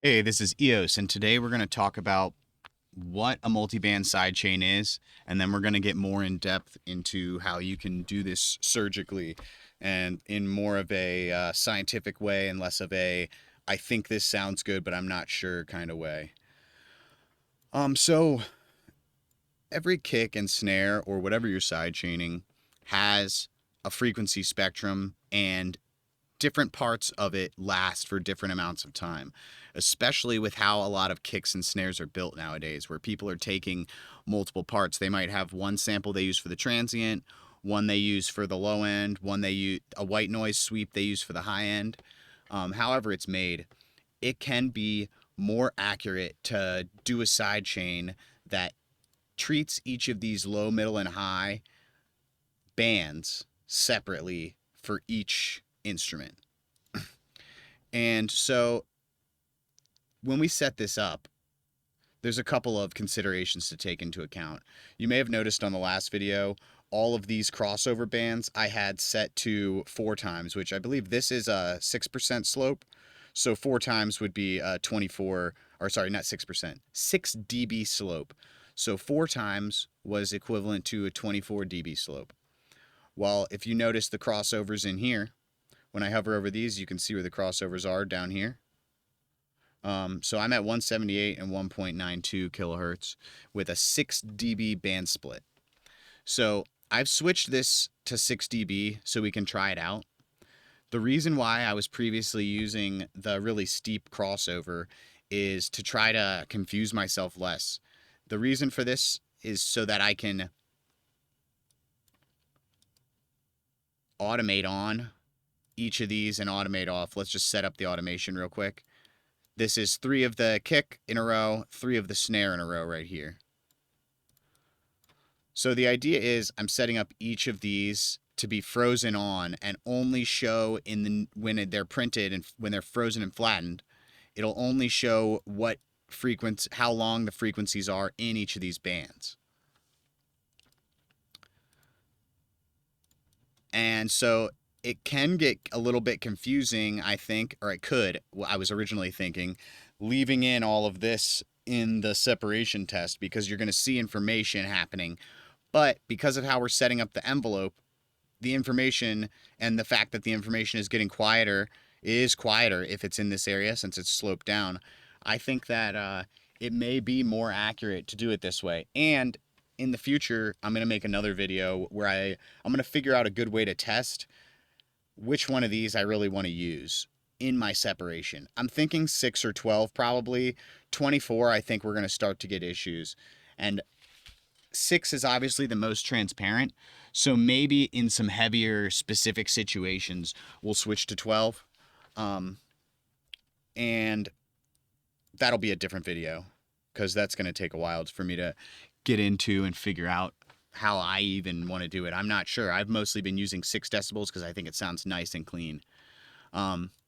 Hey, this is EOS, and today we're going to talk about what a multi-band sidechain is, and then we're going to get more in depth into how you can do this surgically and in more of a scientific way and less of a I think this sounds good, but I'm not sure kind of way. So every kick and snare or whatever you're sidechaining has a frequency spectrum, and different parts of it last for different amounts of time, especially with how a lot of kicks and snares are built nowadays, where people are taking multiple parts. They might have one sample they use for the transient, one they use for the low end, one they use a white noise sweep they use for the high end. However it's made, it can be more accurate to do a side chain that treats each of these low, middle, and high bands separately for each instrument. And so when we set this up, there's a couple of considerations to take into account. You may have noticed on the last video, all of these crossover bands I had set to 4 times, which I believe this is a 6% slope. So 4 times would be a 24, or sorry, not 6%, 6 dB slope. So 4 times was equivalent to a 24 dB slope. Well, if you notice the crossovers in here, when I hover over these, you can see where the crossovers are down here. So I'm at 178 and 1.92 kilohertz with a 6 dB band split. So I've switched this to 6 dB so we can try it out. The reason why I was previously using the really steep crossover is to try to confuse myself less. The reason for this is so that I can automate on each of these and automate off. Let's just set up the automation real quick. This is 3 of the kick in a row, 3 of the snare in a row right here. So the idea is I'm setting up each of these to be frozen on and only show when they're printed and when they're frozen and flattened, it'll only show what frequency, how long the frequencies are in each of these bands. And so it can get a little bit confusing, I think, or it could. Well, I was originally thinking leaving in all of this in the separation test because you're going to see information happening. But because of how we're setting up the envelope, the information and the fact that the information is getting quieter is quieter if it's in this area since it's sloped down. I think that it may be more accurate to do it this way. And in the future, I'm going to make another video where I'm going to figure out a good way to test which one of these I really want to use in my separation. I'm thinking 6 or 12 probably. 24, I think we're going to start to get issues. And 6 is obviously the most transparent. So maybe in some heavier specific situations, we'll switch to 12. And that'll be a different video because that's going to take a while for me to get into and figure out how I even want to do it. I'm not sure. I've mostly been using 6 decibels because I think it sounds nice and clean.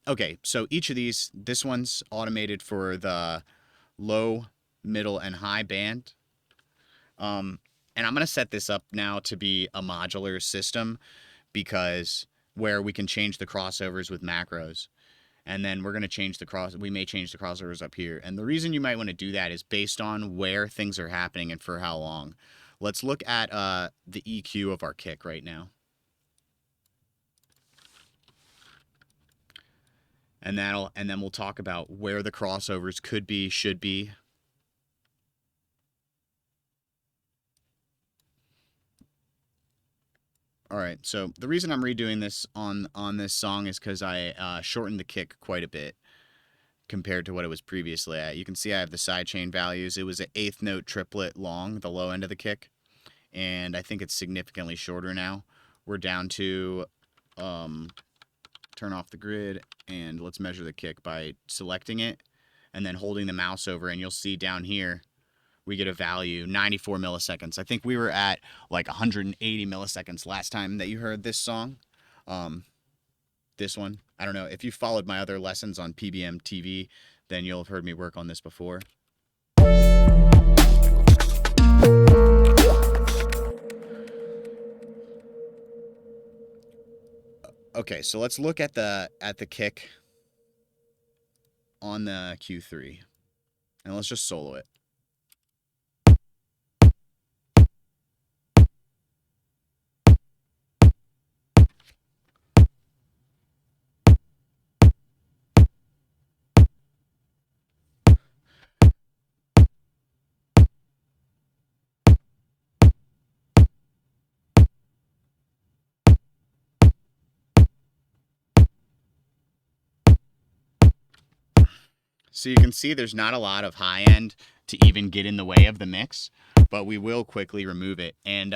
Okay, so each of these, this one's automated for the low, middle, and high band. And I'm going to set this up now to be a modular system because where we can change the crossovers with macros. And then we're going to change we may change the crossovers up here. And the reason you might want to do that is based on where things are happening and for how long. Let's look at the EQ of our kick right now. And then we'll talk about where the crossovers could be, should be. All right, so the reason I'm redoing this on this song is because I shortened the kick quite a bit compared to what it was previously at. You can see I have the sidechain values. It was an 1/8 note triplet long, the low end of the kick, and I think it's significantly shorter now. We're down to turn off the grid, and let's measure the kick by selecting it and then holding the mouse over, and you'll see down here we get a value 94 milliseconds. I think we were at like 180 milliseconds last time that you heard this song. This one, I don't know. If you followed my other lessons on PBM TV, then you'll have heard me work on this before. Okay, so let's look at the kick on the Q3. And let's just solo it. So you can see there's not a lot of high end to even get in the way of the mix, but we will quickly remove it. And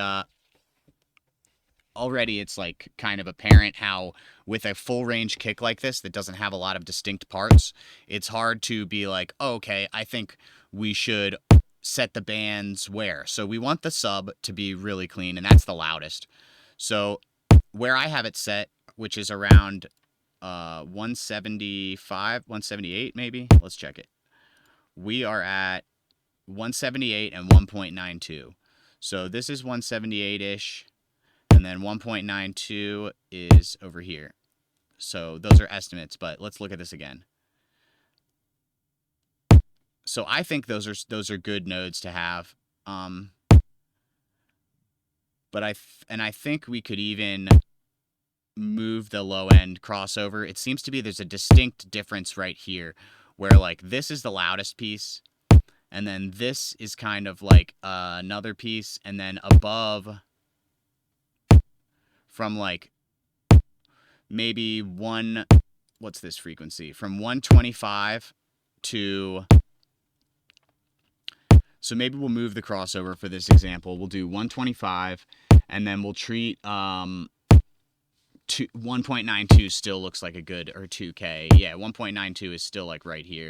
already it's like kind of apparent how with a full range kick like this that doesn't have a lot of distinct parts, it's hard to be like, oh, okay, I think we should set the bands where. So we want the sub to be really clean, and that's the loudest. So where I have it set, which is around 175, 178 maybe. Let's check it. We are at 178 and 1.92. So this is 178-ish, and then 1.92 is over here. So those are estimates, but let's look at this again. So I think those are good nodes to have. But I think we could even move the low end crossover. It seems to be there's a distinct difference right here where like this is the loudest piece, and then this is kind of like another piece, and then above from like maybe what's this frequency? From 125 to, so maybe we'll move the crossover for this example. We'll do 125, and then we'll treat 1.92 still looks like a good, or 2K. Yeah, 1.92 is still like right here.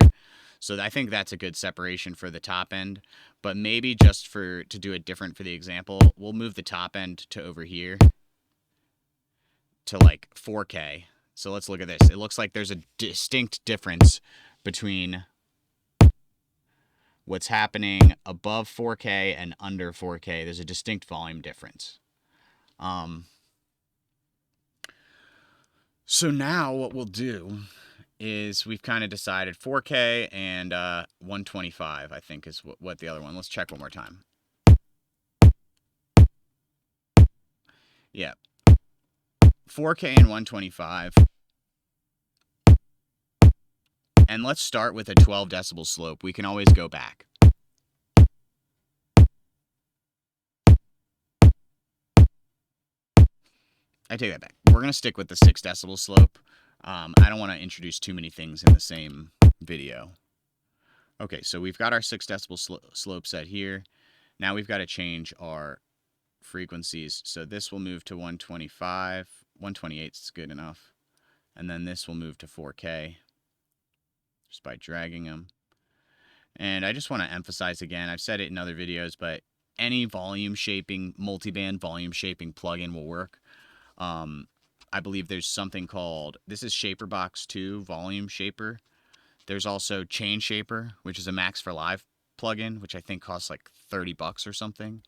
So I think that's a good separation for the top end. But maybe just to do it different for the example, we'll move the top end to over here to like 4K. So let's look at this. It looks like there's a distinct difference between what's happening above 4K and under 4K. There's a distinct volume difference. So now what we'll do is we've kind of decided 4K and 125, I think is what the other one. Let's check one more time. Yeah. 4K and 125. And let's start with a 12 decibel slope. We can always go back. I take that back. We're going to stick with the 6 decibel slope. I don't want to introduce too many things in the same video. Okay, so we've got our 6 decibel slope set here. Now we've got to change our frequencies. So this will move to 125. 128 is good enough. And then this will move to 4K just by dragging them. And I just want to emphasize again, I've said it in other videos, but any volume shaping, multiband volume shaping plugin will work. I believe there's something called, this is Shaperbox 2 Volume Shaper. There's also Chain Shaper, which is a Max for Live plugin, which I think costs like $30 or something.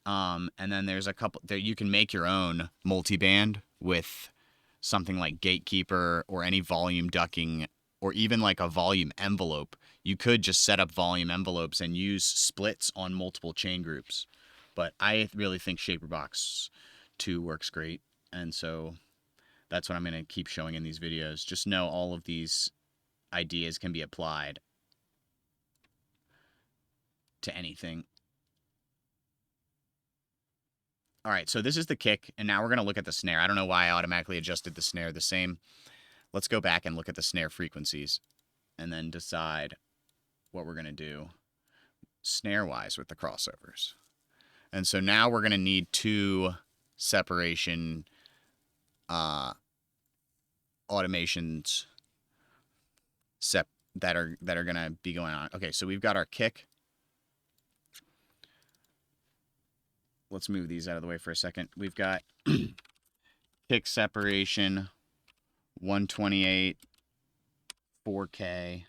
And then there's a couple that you can make your own multiband with something like Gatekeeper or any volume ducking, or even like a volume envelope. You could just set up volume envelopes and use splits on multiple chain groups. But I really think Shaperbox 2 works great. And so that's what I'm going to keep showing in these videos. Just know all of these ideas can be applied to anything. All right, so this is the kick, and now we're going to look at the snare. I don't know why I automatically adjusted the snare the same. Let's go back and look at the snare frequencies and then decide what we're going to do snare-wise with the crossovers. And so now we're going to need 2 separation automations that are going to be going on. Okay, so we've got our kick. Let's move these out of the way for a second. We've got kick separation 128 4K.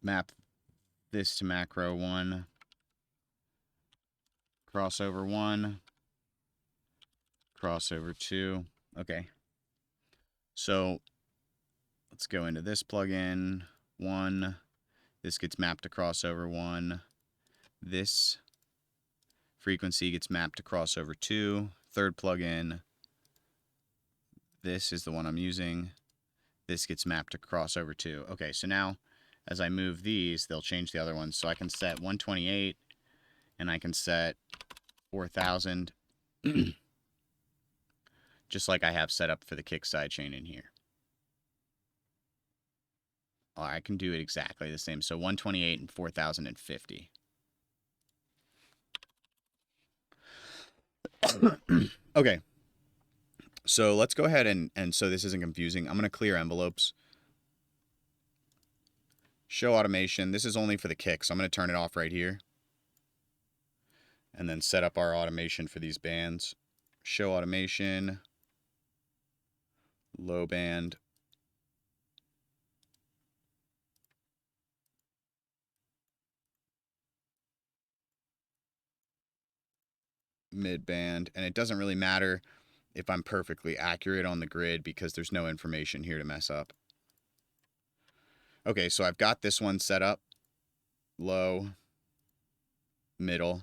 Map this to macro 1. Crossover 1. crossover 2. Okay. So let's go into this plugin. 1. This gets mapped to crossover 1. This frequency gets mapped to crossover 2. Third plugin. This is the one I'm using. This gets mapped to crossover 2. Okay, so now as I move these, they'll change the other ones. So I can set 128 and I can set 4000 just like I have set up for the kick sidechain in here. Oh, I can do it exactly the same. So 128 and 4050. Okay. So let's go ahead and so this isn't confusing, I'm going to clear envelopes. Show automation. This is only for the kick, so I'm going to turn it off right here. And then set up our automation for these bands. Show automation. Low band. Mid band. And it doesn't really matter if I'm perfectly accurate on the grid because there's no information here to mess up. Okay, so I've got this one set up. Low, middle,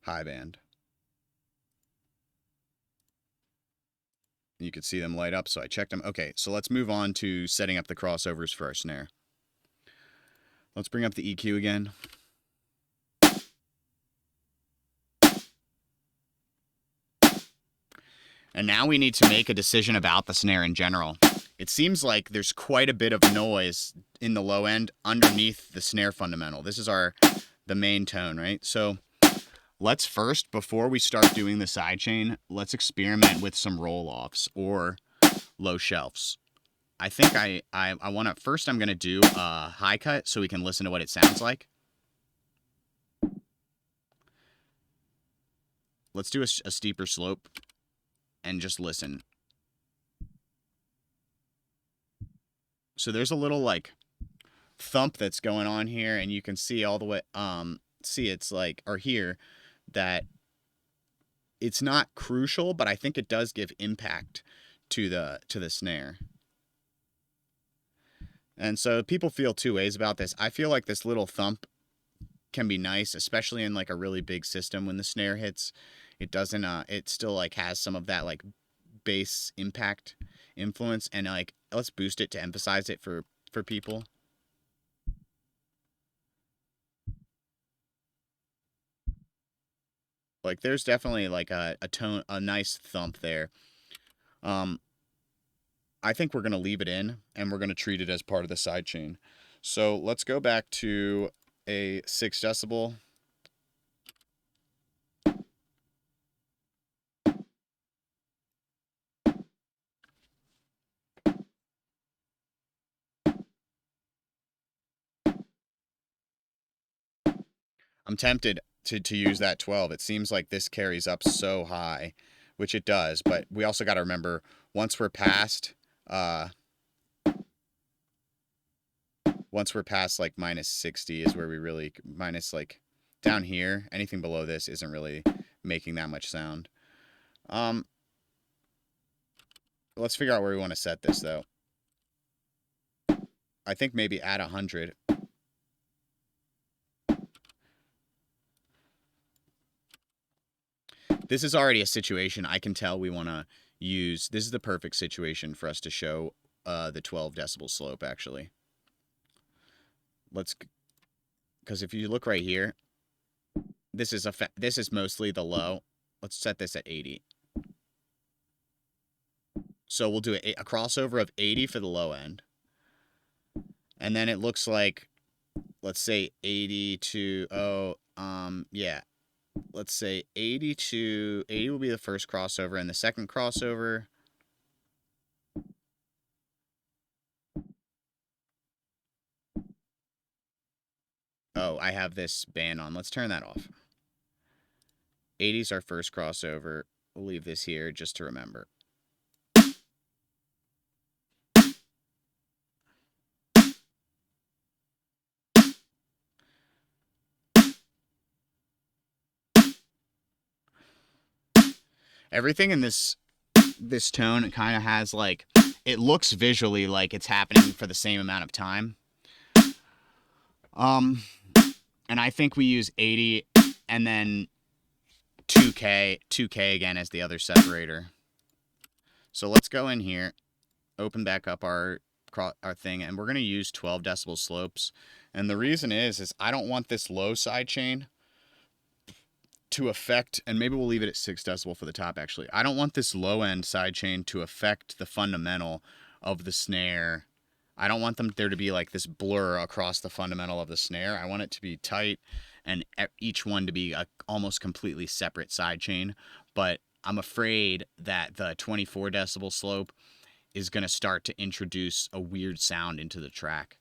high band. You could see them light up, so I checked them. Okay, so let's move on to setting up the crossovers for our snare. Let's bring up the EQ again. And now we need to make a decision about the snare in general. It seems like there's quite a bit of noise in the low end underneath the snare fundamental. This is the main tone, right? So let's first, before we start doing the sidechain, let's experiment with some roll-offs or low shelves. I think I want to, first I'm going to do a high cut so we can listen to what it sounds like. Let's do a steeper slope and just listen. So there's a little like thump that's going on here, and you can see all the way, it's like, or hear that it's not crucial, but I think it does give impact to the snare. And so people feel two ways about this. I feel like this little thump can be nice, especially in like a really big system when the snare hits. It doesn't, it still like has some of that like bass impact influence, and like let's boost it to emphasize it for people. Like there's definitely like a tone, a nice thump there. I think we're going to leave it in and we're going to treat it as part of the sidechain. So let's go back to a 6 decibel. I'm tempted to use that 12. It seems like this carries up so high, which it does, but we also got to remember once we're past like minus 60 is where we really, minus like down here, anything below this isn't really making that much sound. Let's figure out where we want to set this though. I think maybe at 100. This is already a situation I can tell we want to use. This is the perfect situation for us to show the 12 decibel slope, actually. Because if you look right here, this is mostly the low. Let's set this at 80. So we'll do a crossover of 80 for the low end. And then it looks like, let's say 80 to, yeah. Let's say 80 will be the first crossover, and the second crossover, oh, I have this band on. Let's turn that off. 80's our first crossover. We'll leave this here just to remember. Everything in this tone kind of has like, it looks visually like it's happening for the same amount of time. And I think we use 80 and then 2K again as the other separator. So let's go in here, open back up our thing, and we're going to use 12 decibel slopes. And the reason is I don't want this low side chain to affect, and maybe we'll leave it at 6 decibel for the top actually. I don't want this low end side chain to affect the fundamental of the snare. I don't want there to be like this blur across the fundamental of the snare. I want it to be tight and each one to be a almost completely separate side chain. But I'm afraid that the 24 decibel slope is going to start to introduce a weird sound into the track.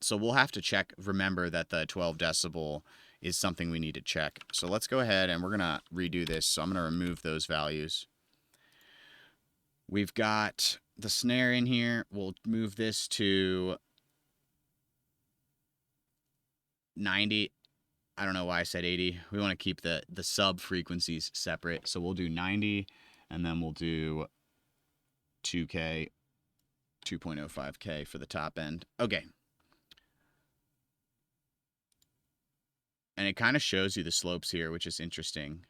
So we'll have to remember that the 12 decibel is something we need to check. So let's go ahead and we're going to redo this. So I'm going to remove those values. We've got the snare in here. We'll move this to 90. I don't know why I said 80. We want to keep the sub frequencies separate. So we'll do 90 and then we'll do 2K, 2.05K for the top end. Okay. And it kind of shows you the slopes here, which is interesting.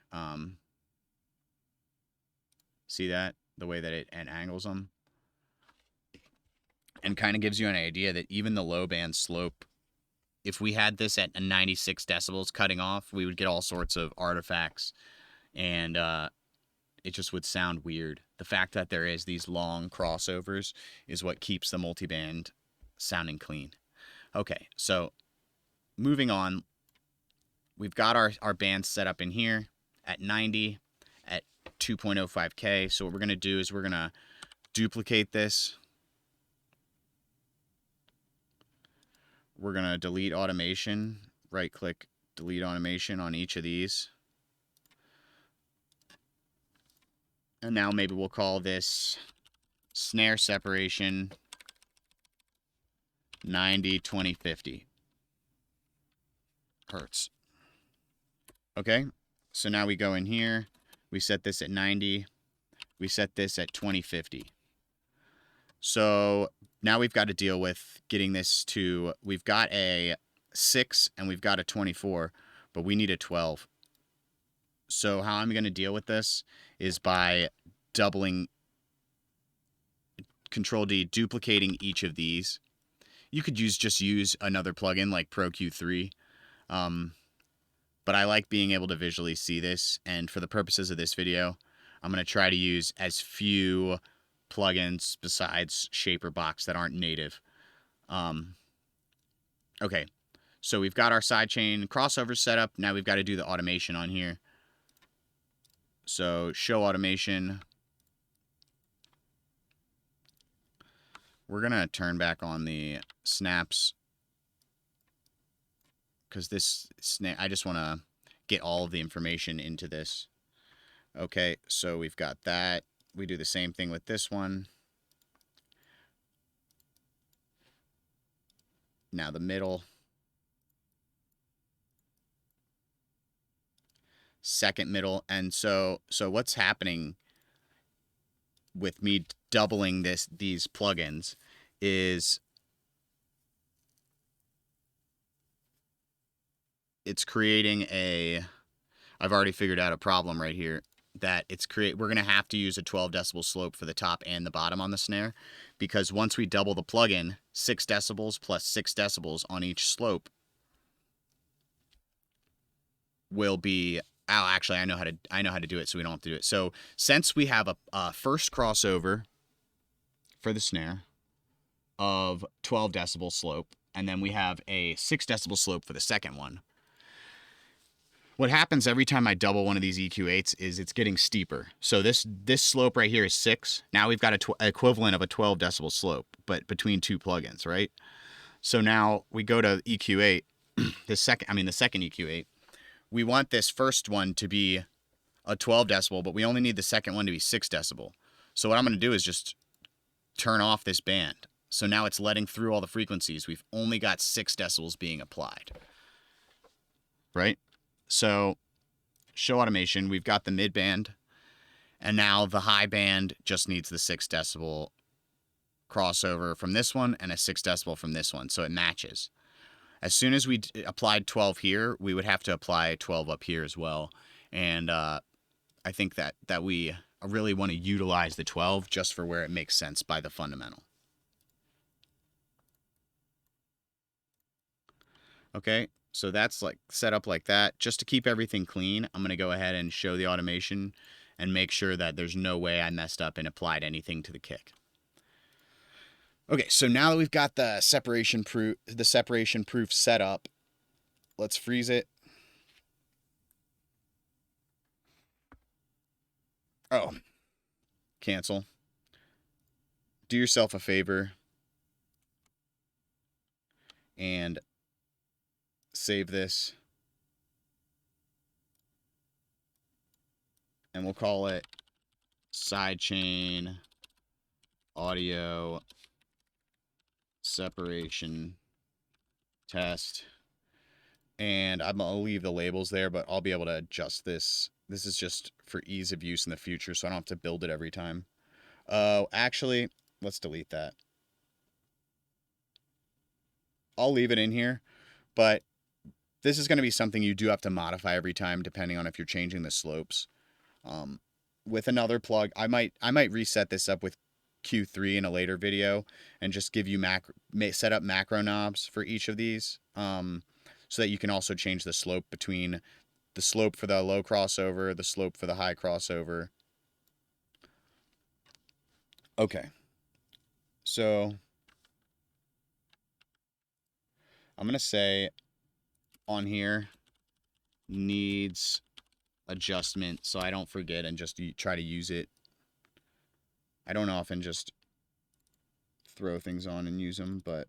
See that? The way that it angles them. And kind of gives you an idea that even the low band slope, if we had this at 96 decibels cutting off, we would get all sorts of artifacts. And it just would sound weird. The fact that there is these long crossovers is what keeps the multiband sounding clean. Okay, so moving on. We've got our band set up in here at 90 at 2.05K. So what we're going to do is we're going to duplicate this. We're going to delete automation, right click, delete automation on each of these. And now maybe we'll call this snare separation 90, 20, 50 hertz. Okay, so now we go in here, we set this at 90, we set this at 2050. So now we've got to deal with getting this to, we've got a 6 and we've got a 24, but we need a 12. So how I'm going to deal with this is by doubling, Control-D, duplicating each of these. You could just use another plugin like Pro Q3. But I like being able to visually see this, and for the purposes of this video, I'm going to try to use as few plugins besides Shaper Box that aren't native. Okay, so we've got our sidechain crossover set up. Now we've got to do the automation on here. So show automation. We're going to turn back on the snaps, because this snare, I just want to get all of the information into this. Okay, so we've got that. We do the same thing with this one. Now the middle. Second middle. And so what's happening with me doubling these plugins is it's creating I've already figured out a problem right here, that we're going to have to use a 12 decibel slope for the top and the bottom on the snare, because once we double the plugin, 6 decibels plus 6 decibels on each slope will be, actually I know how to do it, so we don't have to do it. So since we have a first crossover for the snare of 12 decibel slope, and then we have a 6 decibel slope for the second one, what happens every time I double one of these EQ8s is it's getting steeper. So this slope right here is 6. Now we've got an equivalent of a 12 decibel slope, but between two plugins, right? So now we go to EQ8, the second EQ8. We want this first one to be a 12 decibel, but we only need the second one to be 6 decibel. So what I'm going to do is just turn off this band. So now it's letting through all the frequencies. We've only got 6 decibels being applied, right? So show automation, we've got the mid band And now the high band just needs the 6 decibel crossover from this one and a 6 decibel from this one, so it matches. As soon as we applied 12 here, we would have to apply 12 up here as well. And I think that we really want to utilize the 12 just for where it makes sense by the fundamental. Okay, so that's like set up like that. Just to keep everything clean, I'm going to go ahead and show the automation and make sure that there's no way I messed up and applied anything to the kick. Okay, so now that we've got the separation proof set up, let's freeze it. Oh, cancel. Do yourself a favor and save this. And we'll call it Sidechain Audio Separation Test. And I'm going to leave the labels there, but I'll be able to adjust this. This is just for ease of use in the future, so I don't have to build it every time. Actually, let's delete that. I'll leave it in here, but this is going to be something you do have to modify every time, depending on if you're changing the slopes. With another plug, I might reset this up with Q3 in a later video and just give you set up macro knobs for each of these, so that you can also change the slope between the slope for the low crossover, the slope for the high crossover. Okay, so I'm going to say on here needs adjustment so I don't forget and just try to use it. I don't often just throw things on and use them, but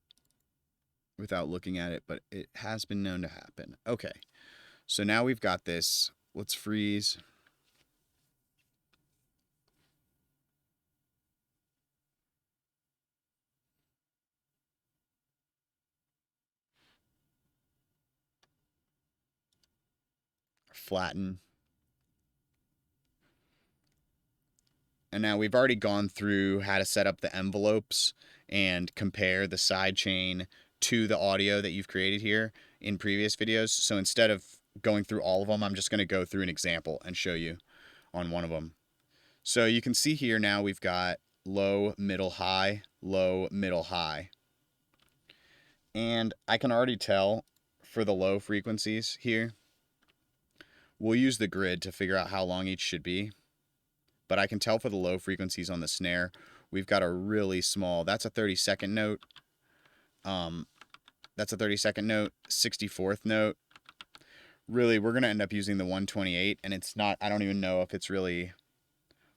without looking at it, but it has been known to happen. Okay, so now we've got this. Let's freeze. Flatten. And now we've already gone through how to set up the envelopes and compare the sidechain to the audio that you've created here in previous videos. So instead of going through all of them, I'm just going to go through an example and show you on one of them. So you can see here now we've got low, middle, high, low, middle, high. And I can already tell for the low frequencies here, we'll use the grid to figure out how long each should be. But I can tell for the low frequencies on the snare, we've got a really small, that's a 32nd note. That's a 32nd note, 64th note. Really, we're going to end up using the 128, and it's not, I don't even know if it's really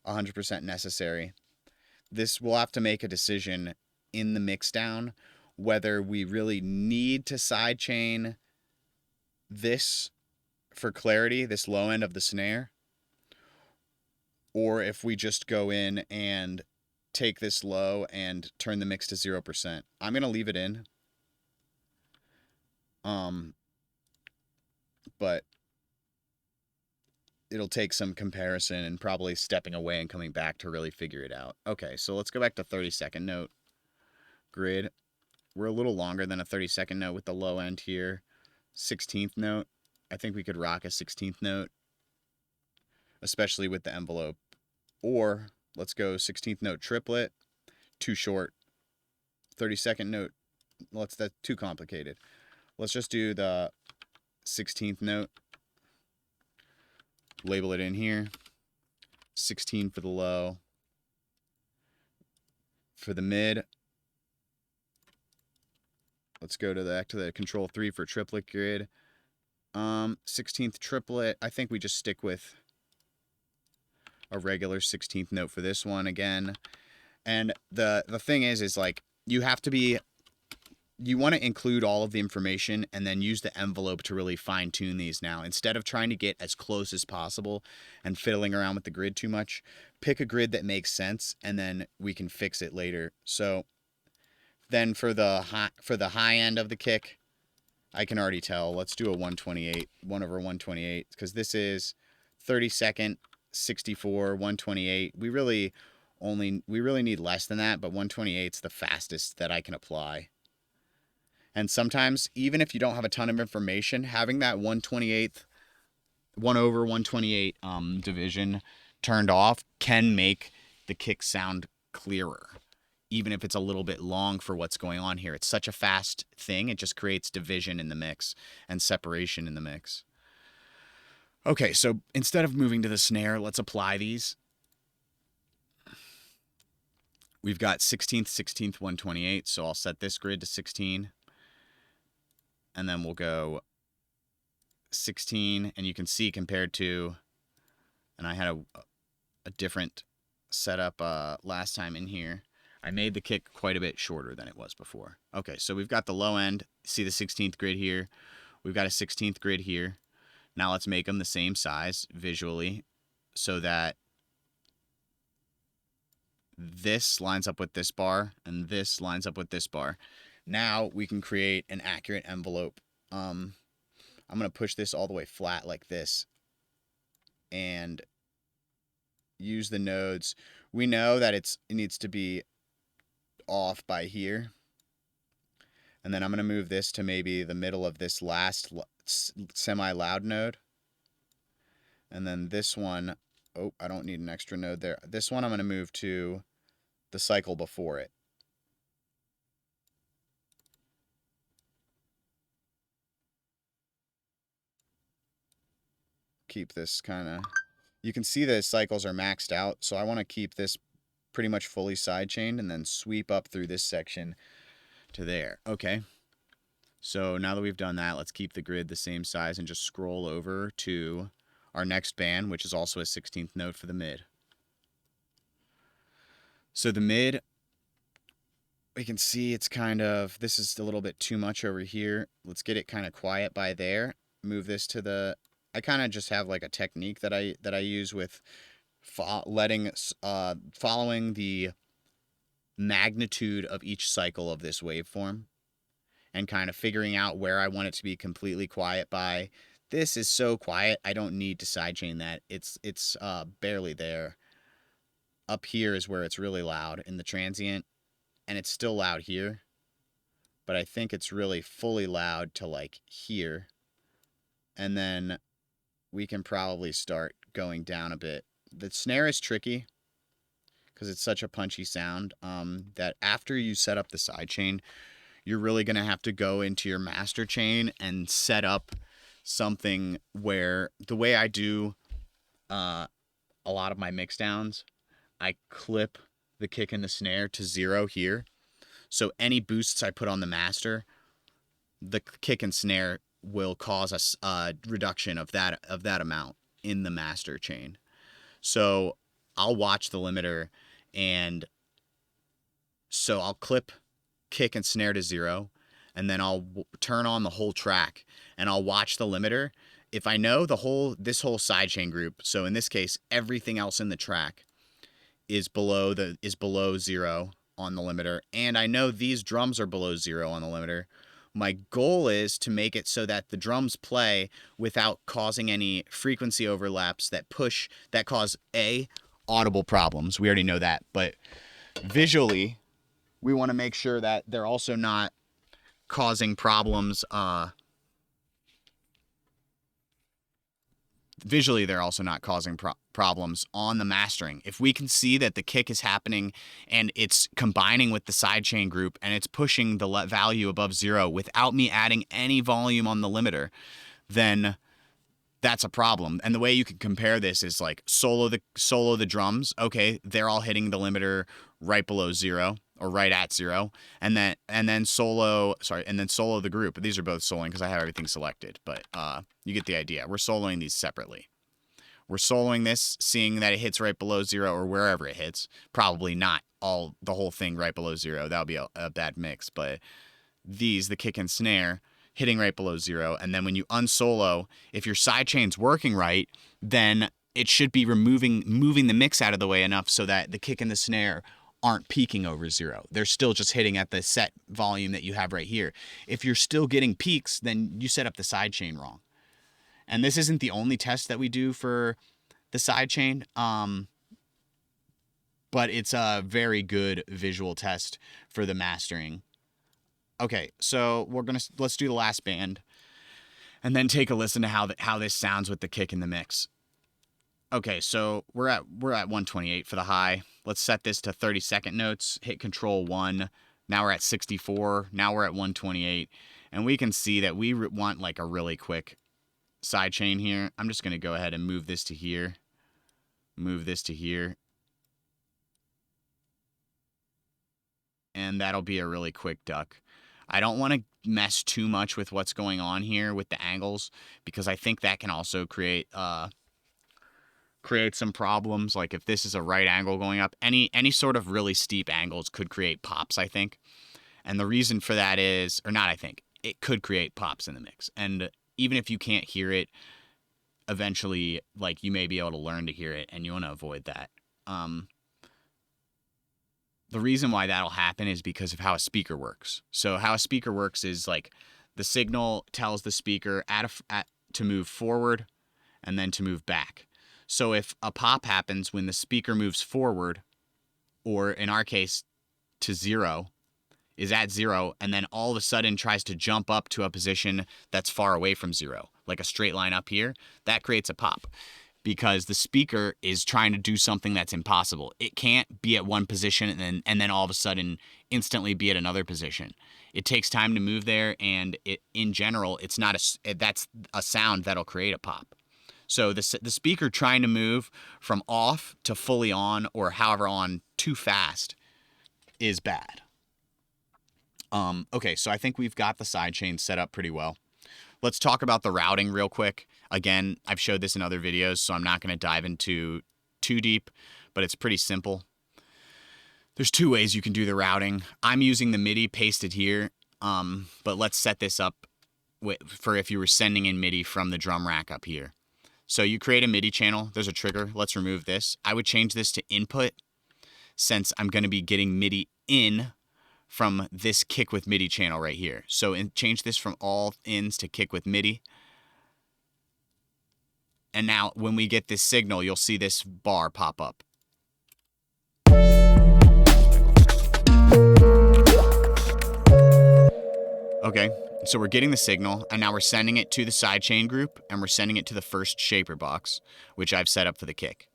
100% necessary. This, we'll have to make a decision in the mixdown whether we really need to sidechain this for clarity, this low end of the snare, or if we just go in and take this low and turn the mix to 0%. I'm going to leave it in. But it'll take some comparison and probably stepping away and coming back to really figure it out. Okay, so let's go back to 32nd note grid. We're a little longer than a 32nd note with the low end here. 16th note. I think we could rock a 16th note, especially with the envelope. Or let's go 16th note triplet. Too short. 32nd note. That's too complicated. Let's just do the 16th note. Label it in here. 16 for the low. For the mid, let's go to back to the control 3 for triplet grid. 16th triplet, I think we just stick with a regular 16th note for this one again. And the thing is like you have to be, you want to include all of the information and then use the envelope to really fine tune these now. Instead of trying to get as close as possible and fiddling around with the grid too much, pick a grid that makes sense and then we can fix it later. So then for the high end of the kick, I can already tell. Let's do a 128, 1/128, because this is 32nd 64, 128. We really need less than that, but 128 is the fastest that I can apply. And sometimes, even if you don't have a ton of information, having that 1/28th, 1/128 division turned off can make the kick sound clearer, even if it's a little bit long for what's going on here. It's such a fast thing, it just creates division in the mix and separation in the mix. Okay, so instead of moving to the snare, let's apply these. We've got 16th, 16th, 1/28, so I'll set this grid to 16. And then we'll go 16, and you can see compared to, and I had a different setup last time in here. I made the kick quite a bit shorter than it was before. Okay, so we've got the low end. See the 16th grid here. We've got a 16th grid here. Now let's make them the same size visually so that this lines up with this bar and this lines up with this bar. Now we can create an accurate envelope. I'm going to push this all the way flat like this and use the nodes. We know that it needs to be off by here. And then I'm going to move this to maybe the middle of this last semi-loud node. And then this one, oh, I don't need an extra node there. This one I'm going to move to the cycle before it. Keep this kind of, you can see the cycles are maxed out, so I want to keep this pretty much fully sidechained and then sweep up through this section to there. Okay, so now that we've done that, let's keep the grid the same size and just scroll over to our next band, which is also a 16th note for the mid. So the mid, we can see it's kind of, this is a little bit too much over here. Let's get it kind of quiet by there. Move this to the, I kind of just have like a technique that I use with following the magnitude of each cycle of this waveform and kind of figuring out where I want it to be completely quiet by. This is so quiet, I don't need to sidechain that. It's barely there. Up here is where it's really loud in the transient, and it's still loud here, but I think it's really fully loud to like here. And then we can probably start going down a bit. The snare is tricky because it's such a punchy sound that after you set up the sidechain, you're really going to have to go into your master chain and set up something where, the way I do a lot of my mixdowns, I clip the kick and the snare to 0 here. So any boosts I put on the master, the kick and snare will cause a reduction of that amount in the master chain. So I'll watch the limiter, and so I'll clip kick and snare to 0, and then I'll turn on the whole track, and I'll watch the limiter. If I know this whole sidechain group, so in this case everything else in the track is below 0 on the limiter, and I know these drums are below 0 on the limiter, my goal is to make it so that the drums play without causing any frequency overlaps that cause audible problems. We already know that, but visually, we want to make sure that they're also not causing problems. Visually, they're also not causing problems on the mastering. If we can see that the kick is happening and it's combining with the sidechain group and it's pushing the value above 0 without me adding any volume on the limiter, then that's a problem. And the way you can compare this is like solo the drums. Okay, they're all hitting the limiter right below 0 or right at 0, and then solo the group. These are both soloing because I have everything selected, but you get the idea. We're soloing these separately. We're soloing this, seeing that it hits right below 0 or wherever it hits. Probably not the whole thing right below 0. That would be a bad mix. But the kick and snare, hitting right below 0. And then when you unsolo, if your sidechain's working right, then it should be moving the mix out of the way enough so that the kick and the snare aren't peaking over 0. They're still just hitting at the set volume that you have right here. If you're still getting peaks, then you set up the sidechain wrong. And this isn't the only test that we do for the sidechain. But it's a very good visual test for the mastering. Okay, so let's do the last band, and then take a listen to how this sounds with the kick in the mix. Okay, so we're at 128 for the high. Let's set this to 30-second notes. Hit Control 1. Now we're at 64. Now we're at 128, and we can see that we want like a really quick sidechain here. I'm just gonna go ahead and move this to here. Move this to here. And that'll be a really quick duck. I don't want to mess too much with what's going on here with the angles, because I think that can also create some problems. Like if this is a right angle going up, any sort of really steep angles could create pops, I think. And the reason for that is, or not I think, it could create pops in the mix. And even if you can't hear it, eventually, like, you may be able to learn to hear it, and you want to avoid that. The reason why that'll happen is because of how a speaker works. So how a speaker works is like the signal tells the speaker to move forward and then to move back. So if a pop happens when the speaker moves forward, or in our case to 0, is at 0, and then all of a sudden tries to jump up to a position that's far away from 0, like a straight line up here, that creates a pop. Because the speaker is trying to do something that's impossible. It can't be at one position and then all of a sudden instantly be at another position. It takes time to move there, and in general, that's a sound that'll create a pop. So the speaker trying to move from off to fully on, or however on, too fast is bad. Okay, so I think we've got the sidechain set up pretty well. Let's talk about the routing real quick. Again, I've showed this in other videos, so I'm not going to dive into too deep, but it's pretty simple. There's 2 ways you can do the routing. I'm using the MIDI pasted here, but let's set this up for if you were sending in MIDI from the drum rack up here. So you create a MIDI channel. There's a trigger. Let's remove this. I would change this to input, since I'm going to be getting MIDI in from this kick with MIDI channel right here. So change this from all ins to kick with MIDI. And now when we get this signal, you'll see this bar pop up. Okay, so we're getting the signal, and now we're sending it to the sidechain group, and we're sending it to the first shaper box, which I've set up for the kick.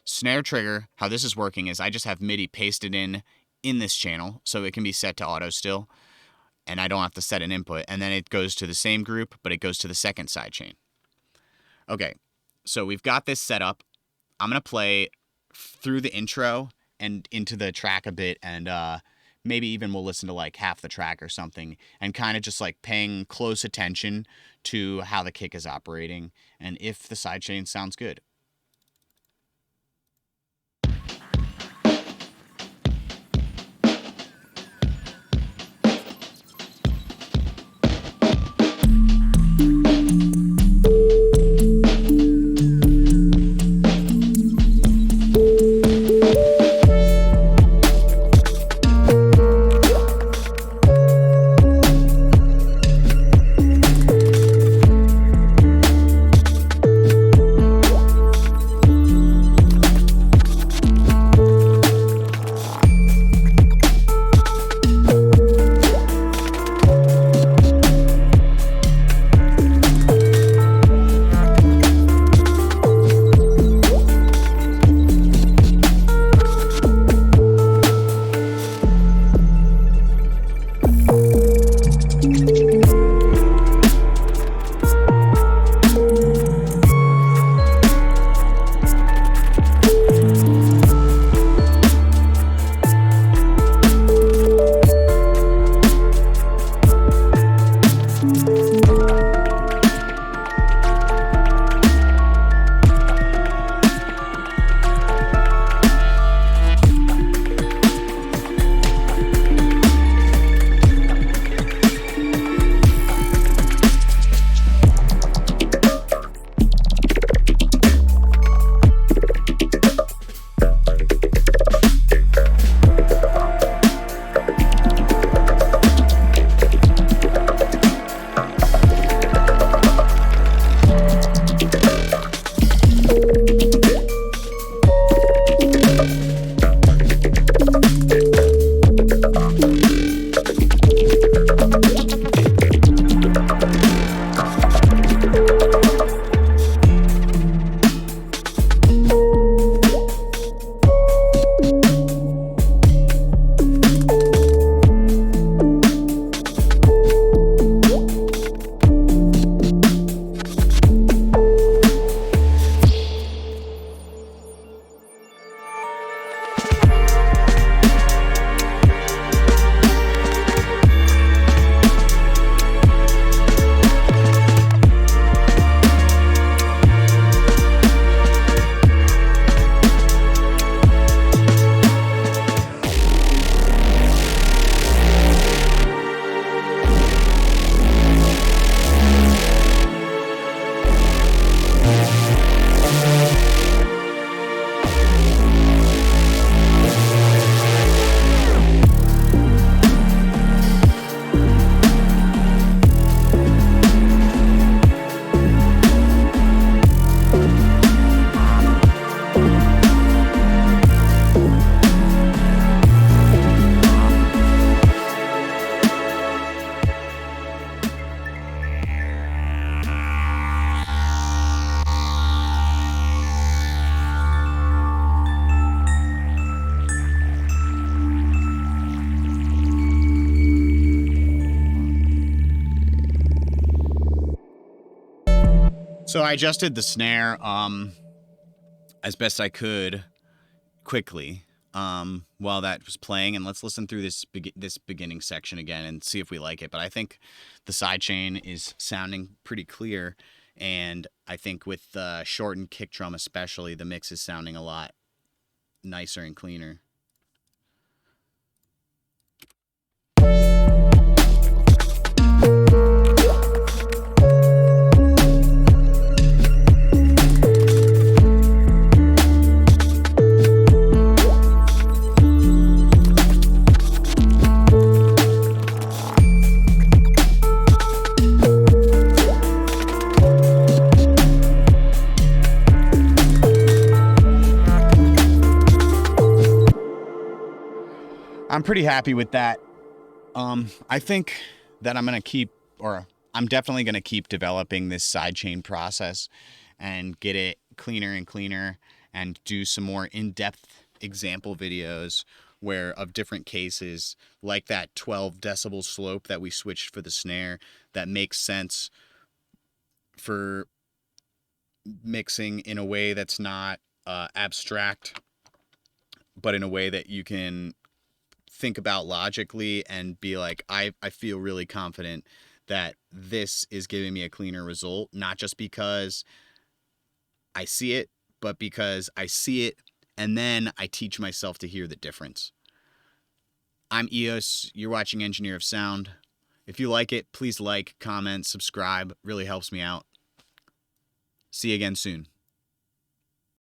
Snare trigger, how this is working is I just have MIDI pasted in this channel, so it can be set to auto still, and I don't have to set an input, and then it goes to the same group, but it goes to the second sidechain. Okay, so we've got this set up. I'm going to play through the intro and into the track a bit, and maybe even we'll listen to like half the track or something, and kind of just like paying close attention to how the kick is operating and if the sidechain sounds good. So I adjusted the snare as best I could quickly while that was playing, and let's listen through this beginning section again and see if we like it. But I think the sidechain is sounding pretty clear, and I think with the shortened kick drum especially, the mix is sounding a lot nicer and cleaner. I'm pretty happy with that. I think that I'm definitely going to keep developing this sidechain process and get it cleaner and cleaner, and do some more in-depth example videos of different cases, like that 12 decibel slope that we switched for the snare, that makes sense for mixing in a way that's not abstract, but in a way that you can think about logically and be like, I feel really confident that this is giving me a cleaner result, not just because I see it, but because I see it and then I teach myself to hear the difference. I'm Eos, you're watching Engineer of Sound. If you like it, please like, comment, subscribe, really helps me out. See you again soon.